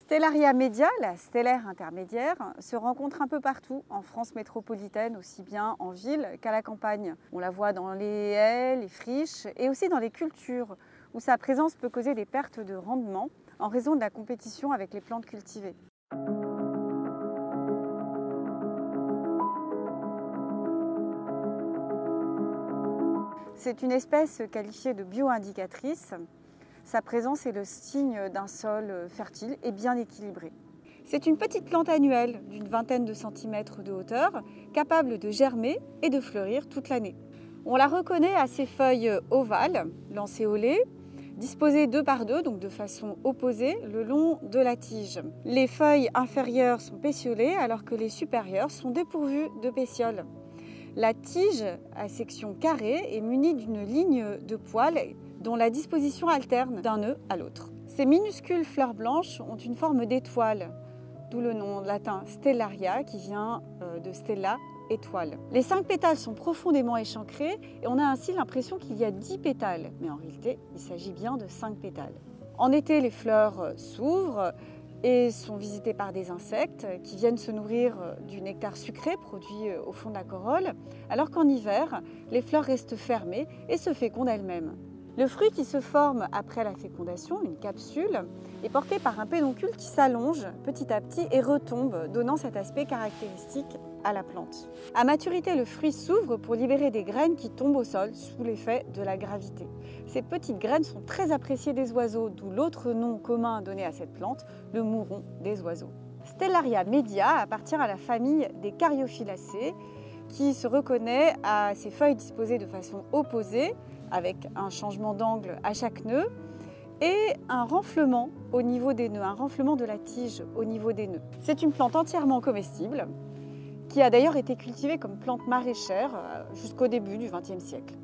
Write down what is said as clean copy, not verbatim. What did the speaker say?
Stellaria media, la stellaire intermédiaire, se rencontre un peu partout en France métropolitaine, aussi bien en ville qu'à la campagne. On la voit dans les haies, les friches et aussi dans les cultures, où sa présence peut causer des pertes de rendement en raison de la compétition avec les plantes cultivées. C'est une espèce qualifiée de bio-indicatrice. Sa présence est le signe d'un sol fertile et bien équilibré. C'est une petite plante annuelle d'une vingtaine de centimètres de hauteur, capable de germer et de fleurir toute l'année. On la reconnaît à ses feuilles ovales, lancéolées, disposées deux par deux, donc de façon opposée, le long de la tige. Les feuilles inférieures sont pétiolées alors que les supérieures sont dépourvues de pétioles. La tige, à section carrée, est munie d'une ligne de poils dont la disposition alterne d'un nœud à l'autre. Ces minuscules fleurs blanches ont une forme d'étoile, d'où le nom latin stellaria qui vient de stella, étoile. Les 5 pétales sont profondément échancrés et on a ainsi l'impression qu'il y a 10 pétales, mais en réalité il s'agit bien de 5 pétales. En été, les fleurs s'ouvrent et sont visitées par des insectes qui viennent se nourrir du nectar sucré produit au fond de la corolle, alors qu'en hiver, les fleurs restent fermées et se fécondent elles-mêmes. Le fruit qui se forme après la fécondation, une capsule, est porté par un pédoncule qui s'allonge petit à petit et retombe, donnant cet aspect caractéristique à la plante. À maturité, le fruit s'ouvre pour libérer des graines qui tombent au sol sous l'effet de la gravité. Ces petites graines sont très appréciées des oiseaux, d'où l'autre nom commun donné à cette plante, le mouron des oiseaux. Stellaria media appartient à la famille des Caryophyllacées, qui se reconnaît à ses feuilles disposées de façon opposée, avec un changement d'angle à chaque nœud et un renflement au niveau des nœuds, un renflement de la tige au niveau des nœuds. C'est une plante entièrement comestible qui a d'ailleurs été cultivée comme plante maraîchère jusqu'au début du XXe siècle.